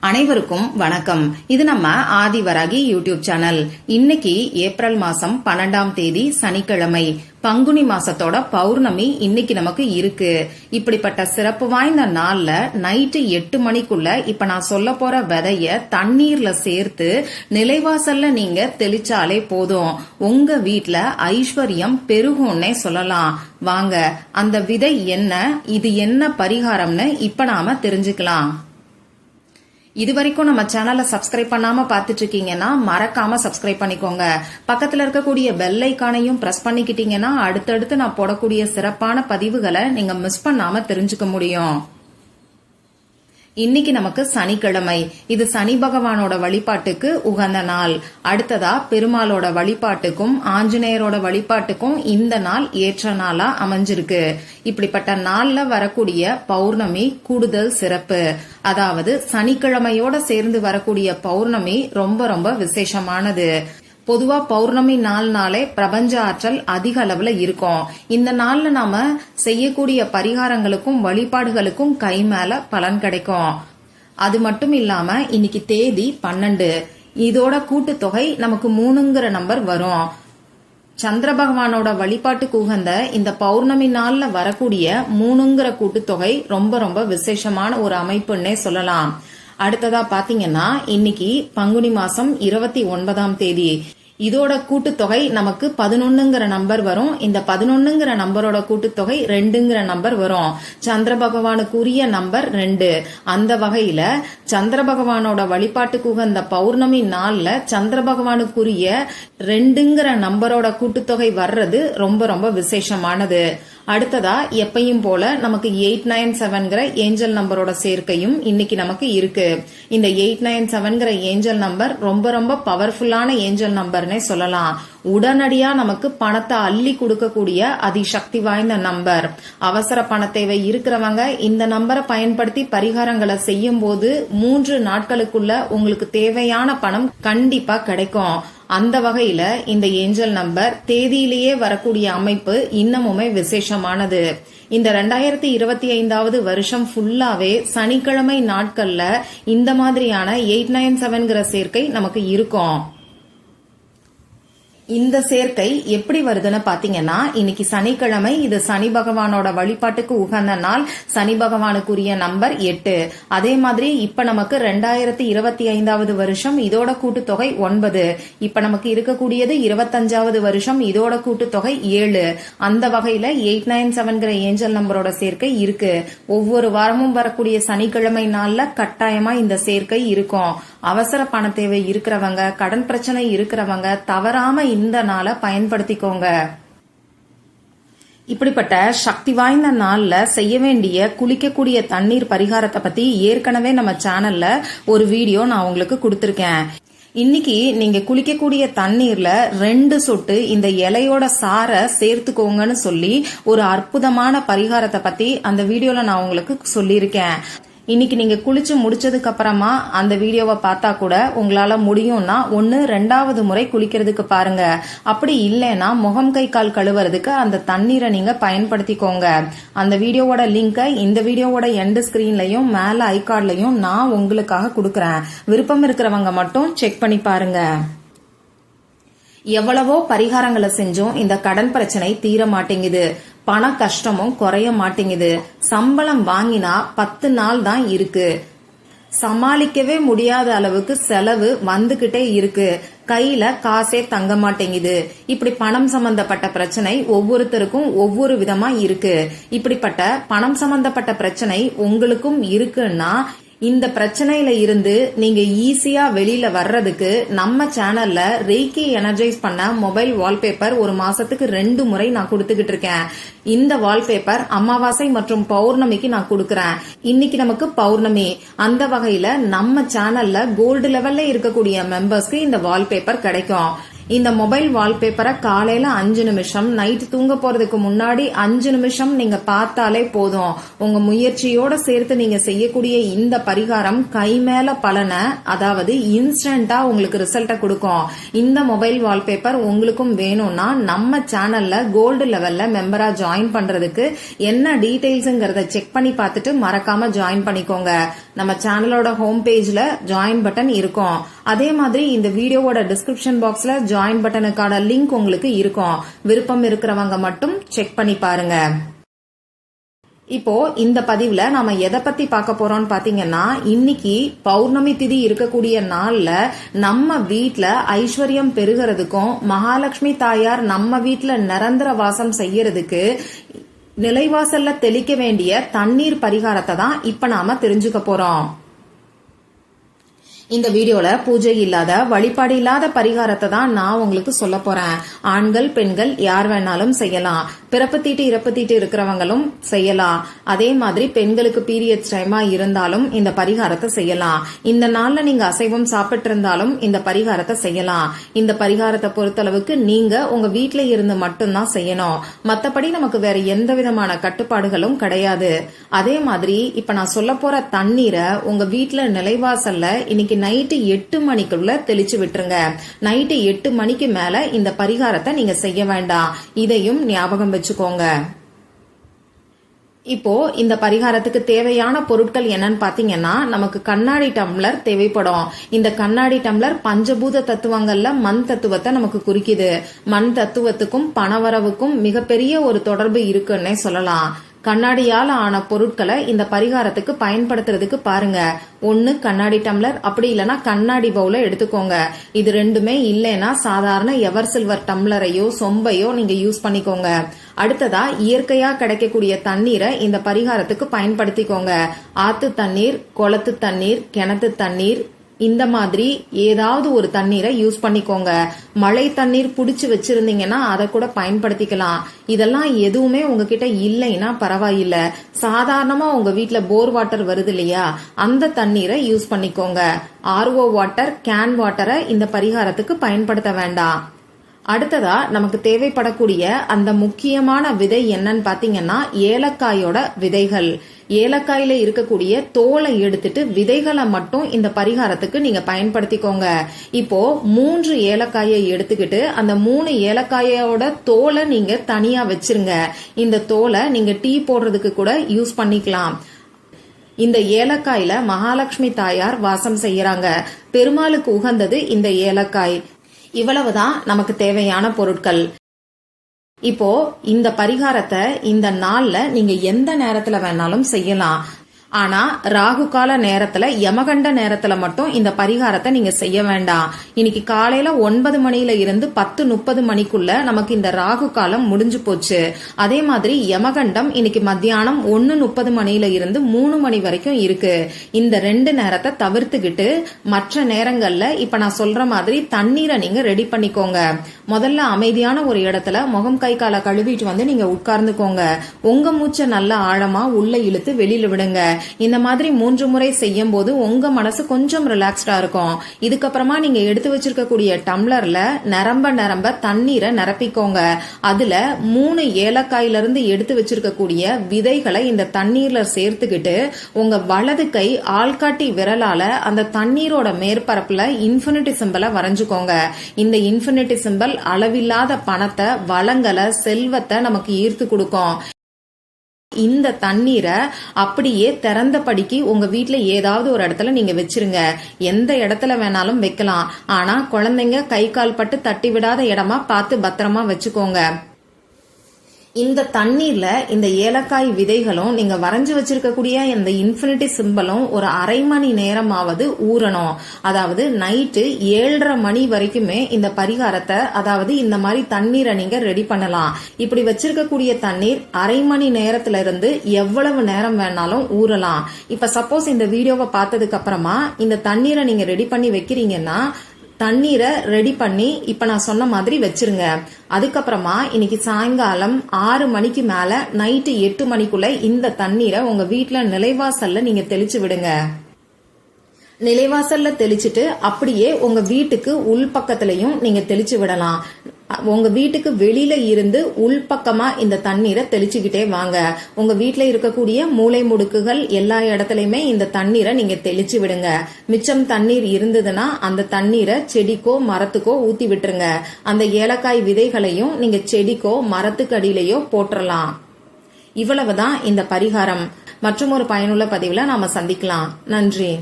அனைவருக்கும் வணக்கம். இது நம்ம ஆதிவராகி யூடியூப் சேனல். இன்னைக்கு ஏப்ரல் மாசம் 12ஆம் தேதி சனிக்கிழமை. பங்குனி மாசத்தோட பௌர்ணமி இன்னைக்கு நமக்கு இருக்கு. இப்படிப்பட்ட சிறப்பு வாய்ந்த நாள்ல நைட்டு 8 மணிக்குள்ள இப்ப நான் சொல்ல போற விதைய தண்ணீர்ல சேர்த்து நிலைவாசல்ல நீங்க தெளிச்சாலே போதும், உங்க வீட்ல ஐஸ்வர்யம் பெருகும்னே சொல்லலாம். வாங்க, அந்த விதை என்ன, இது என்ன பரிகாரம்னு இப்ப நாம தெரிஞ்சுக்கலாம். இது வரைக்கும் நம்ம சேனலை சப்ஸ்கிரைப் பண்ணாம பாத்துட்டு இருக்கீங்கன்னா மறக்காம சப்ஸ்கிரைப் பண்ணிக்கோங்க. பக்கத்துல இருக்கக்கூடிய பெல் ஐகானையும் பிரஸ் பண்ணிக்கிட்டீங்கன்னா அடுத்தடுத்து நான் போடக்கூடிய சிறப்பான பதிவுகளை நீங்க மிஸ் பண்ணாம தெரிஞ்சுக்க முடியும். இன்னைக்கு நமக்கு சனிக்கிழமை. இது சனி பகவானோட வழிபாட்டுக்கு உகந்த நாள். அடுத்ததா பெருமாளோட வழிபாட்டுக்கும் ஆஞ்சநேயரோட வழிபாட்டுக்கும் இந்த நாள் ஏற்ற நாளா அமைஞ்சிருக்கு. இப்படிப்பட்ட நாள்ல வரக்கூடிய பௌர்ணமி கூடுதல் சிறப்பு. அதாவது சனிக்கிழமையோட சேர்ந்து வரக்கூடிய பௌர்ணமி ரொம்ப ரொம்ப விசேஷமானது. பொதுவா பௌர்ணமி நாளே பிரபஞ்ச ஆற்றல் அதிக அளவுல இருக்கும். இந்த நாள்ல நாம செய்யக்கூடிய பரிகாரங்களுக்கும் வழிபாடுகளுக்கும் கை மேல பலன் கிடைக்கும். அது மட்டும் இல்லாம இன்னைக்கு தேதி 12. இதோட கூட்டுத்தொகை நமக்கு 3ங்கிற நம்பர் வரும். சந்திர பகவானோட வழிபாட்டுக்கு உகந்த இந்த பௌர்ணமி நாள்ல வரக்கூடிய 3ங்கிற கூட்டுத்தொகை ரொம்ப ரொம்ப விசேஷமான ஒரு அமைப்புன்னே சொல்லலாம். அடுத்ததா பாத்தீங்கன்னா இன்னைக்கு பங்குனி மாசம் 29ஆம் தேதி. இதோட கூட்டுத்தொகை நமக்கு 11ங்கிற நம்பர் வரும். இந்த 11ங்கிற நம்பரோட கூட்டுத்தொகை 2ங்கிற நம்பர் வரும். சந்திர பகவானுக்குரிய நம்பர் 2. அந்த வகையில சந்திர பகவானோட வழிபாட்டுக்கு உகந்த பௌர்ணமி நாள்ல சந்திர பகவானுக்குரிய 2ங்கிற நம்பரோட கூட்டுத்தொகை வர்றது ரொம்ப ரொம்ப விசேஷமானது. அடுத்ததா எப்பையும் போல நமக்கு 897ங்கிற ஏஞ்சல் நம்பரோட சேர்க்கையும் இன்னைக்கு நமக்கு இருக்கு. இந்த 897ங்கிற ஏஞ்சல் நம்பர் ரொம்ப ரொம்ப பவர்ஃபுல்லான ஏஞ்சல் நம்பர்னே சொல்லலாம். உடனடியா நமக்கு பணத்தை அள்ளி கொடுக்கக்கூடிய அதிசக்தி வாய்ந்த நம்பர். அவசர பண தேவை இருக்கிறவங்க இந்த நம்பரை பயன்படுத்தி பரிகாரங்களை செய்யும் போது 3 நாட்களுக்குள்ள உங்களுக்கு தேவையான பணம் கண்டிப்பா கிடைக்கும். அந்த வகையில இந்த ஏஞ்சல் நம்பர் தேதியிலேயே வரக்கூடிய அமைப்பு இன்னமுமே விசேஷமானது. இந்த 2025வது வருஷம் ஃபுல்லாவே சனிக்கிழமை நாட்கள்ல இந்த மாதிரியான 897ங்கிற சேர்க்கை நமக்கு இருக்கும். இந்த சேர்க்கை எப்படி வருதுன்னு பாத்தீங்கன்னா இன்னைக்கு சனிக்கிழமை. இது சனி பகவானோட வழிபாட்டுக்கு உகந்த நாள். சனி பகவானுக்குரிய நம்பர் 8. அதே மாதிரி இப்ப நமக்கு 2025வது வருஷம். இதோட கூட்டுத்தொகை 9. இப்ப நமக்கு இருக்கக்கூடியது 25வது வருஷம். இதோட கூட்டுத்தொகை 7. அந்த வகையில 897ங்கிற ஏஞ்சல் நம்பரோட சேர்க்கை இருக்கு. ஒவ்வொரு வாரமும் வரக்கூடிய சனிக்கிழமை நாள்ல கட்டாயமா இந்த சேர்க்கை இருக்கும். அவசர பண தேவை இருக்கிறவங்க, கடன் பிரச்சனை இருக்கிறவங்க தவறாம இந்த நாளை பயன்படுத்திக்கோங்க. இப்படிப்பட்ட சக்தி வாய்ந்த நாள்ல செய்ய வேண்டிய குளிக்கக்கூடிய தண்ணீர் பரிகாரத்தை பத்தி ஏற்கனவே நம்ம சேனல்ல ஒரு வீடியோ நான் உங்களுக்கு கொடுத்திருக்கேன். இன்னைக்கு நீங்க குளிக்கக்கூடிய தண்ணீர்ல 2 சொட்டு இந்த இலையோட சாரை சேர்த்துக்கோங்கன்னு சொல்லி ஒரு அற்புதமான பரிகாரத்தை பத்தி அந்த வீடியோல நான் உங்களுக்கு சொல்லியிருக்கேன். இன்னைக்கு நீங்க குளிச்சு முடிச்சதுக்கு அப்புறமா அந்த வீடியோவை பார்த்தா கூட உங்களால முடியும்னா 2வது முறை குளிக்கிறதுக்கு பாருங்க. அப்படி இல்லைன்னா முகம் கை கால் கழுவுறதுக்கு அந்த தண்ணீரை நீங்க பயன்படுத்திக்கோங்க. அந்த வீடியோவோட லிங்கை இந்த வீடியோவோட எண்ட் ஸ்கிரீன்லயும் மேல ஐகார்ட்லயும் நான் உங்களுக்காக கொடுக்கறேன். விருப்பம் இருக்கிறவங்க மட்டும் செக் பண்ணி பாருங்க. எவ்வளவோ பரிகாரங்களை செஞ்சும் இந்த கடன் பிரச்சனை தீர மாட்டேங்குது. பண கஷ்டமும் குறைய மாட்டேங்குது. சம்பளம் வாங்கினா 10 நாள் தான் இருக்கு. சமாளிக்கவே முடியாத அளவுக்கு செலவு வந்துகிட்டே இருக்கு. கையில காசே தங்க மாட்டேங்குது. இப்படி பணம் சம்பந்தப்பட்ட பிரச்சனை ஒவ்வொருத்தருக்கும் ஒவ்வொரு விதமா இருக்கு. இப்படிப்பட்ட பணம் சம்பந்தப்பட்ட பிரச்சனை உங்களுக்கும் இருக்குன்னா இந்த பிரச்சனையில இருந்து நீங்க ஈஸியா வெளியில வர்றதுக்கு நம்ம சேனல்ல ரேக்கி எனர்ஜைஸ் பண்ண மொபைல் வால்பேப்பர் ஒரு மாசத்துக்கு 2 முறை நான் கொடுத்துக்கிட்டு இருக்கேன். இந்த வால்பேப்பர் அமாவாசை மற்றும் பௌர்ணமிக்கு நான் கொடுக்கறேன். இன்னைக்கு நமக்கு பௌர்ணமி. அந்த வகையில நம்ம சேனல்ல கோல்டு லெவல்ல இருக்கக்கூடிய மெம்பர்ஸ்க்கு இந்த வால்பேப்பர் கிடைக்கும். இந்த மொபைல் வால்பேப்பரை காலையில 5 நிமிஷம், நைட் தூங்க போறதுக்கு முன்னாடி 5 நிமிஷம் நீங்க பார்த்தாலே போதும். உங்க முயற்சியோட சேர்த்து நீங்க செய்யக்கூடிய இந்த பரிகாரம் கை மேல பலனை, அதாவது இன்ஸ்டன்டா உங்களுக்கு ரிசல்ட்டை கொடுக்கும். இந்த மொபைல் வால்பேப்பர் உங்களுக்கும் வேணும்னா நம்ம சேனல்ல கோல்டு லெவல்ல மெம்பரா ஜாயின் பண்றதுக்கு என்ன டீடைல்ஸ்ங்கறத செக் பண்ணி பார்த்துட்டு மறக்காம ஜாயின் பண்ணிக்கோங்க. நம்ம சேனலோட ஹோம் பேஜ்ல ஜாயின் பட்டன் இருக்கும். அதே மாதிரி இந்த வீடியோவோட டிஸ்கிரிப்ஷன் பாக்ஸ்ல ஜாயின் பட்டனுக்கான லிங்க் உங்களுக்கு இருக்கும். விருப்பம் இருக்கிறவங்க மட்டும் செக் பண்ணி பாருங்க. இப்போ இந்த பதிவுல நாம எதை பத்தி பார்க்க போறோம்னு பாத்தீங்கன்னா, இன்னைக்கு பௌர்ணமி திதி இருக்கக்கூடிய நாள்ல நம்ம வீட்ல ஐஸ்வர்யம் பெருகிறதுக்கும் மகாலட்சுமி தாயார் நம்ம வீட்ல நிரந்தர வாசம் செய்யறதுக்கு நிலைவாசல்ல தெளிக்க வேண்டிய தண்ணீர் பரிகாரத்தை தான் இப்ப நாம தெரிஞ்சுக்க போறோம். இந்த வீடியோல பூஜை இல்லாத வழிபாடு இல்லாத பரிகாரத்தை தான் நான் உங்களுக்கு சொல்ல போறேன். ஆண்கள் பெண்கள் யார் வேணாலும் செய்யலாம். பிறப்பு தீட்டு இறப்பு தீட்டு இருக்கிறவங்களும் செய்யலாம். அதே மாதிரி பெண்களுக்கு பீரியட்ஸ் டைமா இருந்தாலும் இந்த பரிகாரத்தை செய்யலாம். இந்த நாள்ல நீங்க அசைவம் சாப்பிட்டு இருந்தாலும் இந்த பரிகாரத்தை செய்யலாம். இந்த பரிகாரத்தை பொறுத்தளவுக்கு நீங்க உங்க வீட்ல இருந்து மட்டும்தான் செய்யணும். மத்தபடி நமக்கு வேற எந்த விதமான கட்டுப்பாடுகளும் கிடையாது. அதே மாதிரி இப்ப நான் சொல்ல போற தண்ணீரை உங்க வீட்ல நிலைவாசல்ல இன்னைக்கு நைட்டு 8 மணிக்குள்ள தெளிச்சு விட்டுருங்க. நைட்டு 8 மணிக்கு மேல இந்த பரிகாரத்தை நீங்க செய்ய வேண்டாம். இதையும் ஞாபகம் வச்சுக்கோங்க. இப்போ இந்த பரிகாரத்துக்கு தேவையான பொருட்கள் என்னன்னு பாத்தீங்கன்னா, நமக்கு கண்ணாடி டம்ளர் தேவைப்படும். இந்த கண்ணாடி டம்ளர் பஞ்சபூத தத்துவங்கள்ல மண் தத்துவத்தை நமக்கு குறிக்குது. மண் தத்துவத்துக்கும் பணவரவுக்கும் மிகப்பெரிய ஒரு தொடர்பு இருக்குன்னே சொல்லலாம். கண்ணாடியால ஆன பொருட்களை இந்த பரிகாரத்துக்கு பயன்படுத்துறதுக்கு பாருங்க. ஒன்னு கண்ணாடி டம்ளர், அப்படி இல்லைன்னா கண்ணாடி பவுல எடுத்துக்கோங்க. இது ரெண்டுமே இல்லைன்னா சாதாரண எவர் சில்வர் டம்ளரையோ சொம்பையோ நீங்க யூஸ் பண்ணிக்கோங்க. அடுத்ததா இயற்கையா கிடைக்கக்கூடிய தண்ணீரை இந்த பரிகாரத்துக்கு பயன்படுத்திக்கோங்க. ஆத்து தண்ணீர், குளத்து தண்ணீர், கிணத்து தண்ணீர், இந்த மாதிரி ஏதாவது ஒரு தண்ணீரை யூஸ் பண்ணிக்கோங்க. மழை தண்ணீர் புடிச்சு வச்சிருந்தீங்கன்னா அதை கூட பயன்படுத்திக்கலாம். இதெல்லாம் எதுவுமே உங்ககிட்ட இல்லைன்னா பரவாயில்ல. சாதாரணமா உங்க வீட்ல போர் வாட்டர் வருது இல்லையா, அந்த தண்ணீரை யூஸ் பண்ணிக்கோங்க. RO வாட்டர், கேன் வாட்டரை இந்த பரிகாரத்துக்கு பயன்படுத்த வேண்டாம். அடுத்ததா நமக்கு தேவைப்படக்கூடிய அந்த முக்கியமான விதை என்னன்னு பாத்தீங்கன்னா, ஏலக்காயோட விதைகள். ஏலக்காயில இருக்கக்கூடிய தோலை எடுத்துட்டு விதைகளை மட்டும் இந்த பரிகாரத்துக்கு நீங்க பயன்படுத்திக்கோங்க. இப்போ 3 ஏலக்காயை எடுத்துக்கிட்டு அந்த 3 ஏலக்காயோட தோலை நீங்க தனியா வச்சிருங்க. இந்த தோலை நீங்க டீ போடுறதுக்கு கூட யூஸ் பண்ணிக்கலாம். இந்த ஏலக்காயில மகாலட்சுமி தாயார் வாசம் செய்யறாங்க. பெருமாளுக்கு உகந்தது இந்த ஏலக்காய். இவ்வளவுதான் நமக்கு தேவையான பொருட்கள். இப்போ இந்த பரிகாரத்தை இந்த நாள்ல நீங்க எந்த நேரத்துல வேணாலும் செய்யலாம். ஆனா ராகு கால நேரத்துல, யமகண்ட நேரத்துல மட்டும் இந்த பரிகாரத்தை நீங்க செய்ய வேண்டாம். இன்னைக்கு காலையில 9 மணில இருந்து 10:30 மணிக்குள்ள நமக்கு இந்த ராகு காலம் முடிஞ்சு போச்சு. அதே மாதிரி யமகண்டம் இன்னைக்கு மத்தியானம் 1:30 மணில இருந்து 3 மணி வரைக்கும் இருக்கு. இந்த 2 நேரத்தை தவிர்த்துக்கிட்டு மற்ற நேரங்கள்ல இப்ப நான் சொல்ற மாதிரி தண்ணீரை நீங்க ரெடி பண்ணிக்கோங்க. முதல்ல அமைதியான ஒரு இடத்துல முகம் கை காலை கழுவிட்டு வந்து நீங்க உட்கார்ந்துக்கோங்க. உங்க மூச்சை நல்லா ஆழமா உள்ள இழுத்து வெளியில விடுங்க. இந்த மாதிரி 3 முறை செய்யும் போது உங்க மனசு கொஞ்சம் ரிலாக்ஸ்டா இருக்கும். இதுக்கப்புறமா நீங்க எடுத்து வச்சிருக்கக்கூடிய டம்ளர்ல நிரம்ப தண்ணீரை நிரப்பிக்கோங்க. அதுல 3 ஏலக்காயில இருந்து எடுத்து வச்சிருக்கக்கூடிய விதைகளை இந்த தண்ணீர்ல சேர்த்துக்கிட்டு உங்க வலது கை ஆள்காட்டி விரலால அந்த தண்ணீரோட மேற்பரப்புல இன்ஃபினிட்டி சிம்பலை வரைஞ்சுக்கோங்க. இந்த இன்ஃபினிட்டி சிம்பல் அளவில்லாத பணத்தை, வளங்களை, செல்வத்தை நமக்கு ஈர்த்து கொடுக்கும். இந்த தண்ணீரை அப்படியே திறந்த படிக்கு உங்க வீட்ல ஏதாவது ஒரு இடத்துல நீங்க வச்சிருங்க. எந்த இடத்துல வேணாலும் வைக்கலாம். ஆனா குழந்தைங்க கை கால் பட்டு தட்டி விடாத இடமா பார்த்து பத்திரமா வச்சுக்கோங்க. இந்த தண்ணீர்ல இந்த ஏலக்காய் விதைகளும் நீங்க வரைஞ்சு வச்சிருக்கக்கூடிய இந்த இன்ஃபினிட்டி சிம்பலும் ஒரு அரை மணி நேரமாவது ஊறணும். அதாவது நைட்டு 7:30 மணி வரைக்குமே இந்த பரிகாரத்தை, அதாவது இந்த மாதிரி தண்ணீரை நீங்க ரெடி பண்ணலாம். இப்படி வச்சிருக்கக்கூடிய தண்ணீர் அரை மணி நேரத்துல இருந்து எவ்வளவு நேரம் வேணாலும் ஊறலாம். இப்ப சப்போஸ் இந்த வீடியோவை பார்த்ததுக்கு அப்புறமா இந்த தண்ணீரை நீங்க ரெடி பண்ணி வைக்கிறீங்கன்னா, தண்ணீரை ரெடி பண்ணி இப்ப நான் சொன்ன மாதிரி வச்சிருங்க. அதுக்கப்புறமா இன்னைக்கு சாயங்காலம் 6 மணிக்கு மேல நைட்டு 8 மணிக்குள்ள இந்த தண்ணீரை உங்க வீட்டுல நிலைவாசல்ல நீங்க தெளிச்சு விடுங்க. நிலைவாசல்ல தெளிச்சுட்டு அப்படியே உங்க வீட்டுக்கு உள்பக்கத்திலையும் நீங்க தெளிச்சு விடலாம். உங்க வீட்டுக்கு வெளியில இருந்து உள்பக்கமா இந்த தண்ணீரை தெளிச்சுக்கிட்டே வாங்க. உங்க வீட்டுல இருக்கக்கூடிய மூளை முடுக்குகள் எல்லா இடத்துலயுமே இந்த தண்ணீரை நீங்க தெளிச்சு விடுங்க. மிச்சம் தண்ணீர் இருந்ததுன்னா அந்த தண்ணீரை செடிக்கோ மரத்துக்கோ ஊத்தி விட்டுருங்க. அந்த ஏலக்காய் விதைகளையும் நீங்க செடிக்கோ மரத்துக்கு அடியிலையோ போட்டுறலாம். இவ்வளவுதான் இந்த பரிகாரம். மற்றும் ஒரு பயனுள்ள பதிவுல நாம சந்திக்கலாம். நன்றி.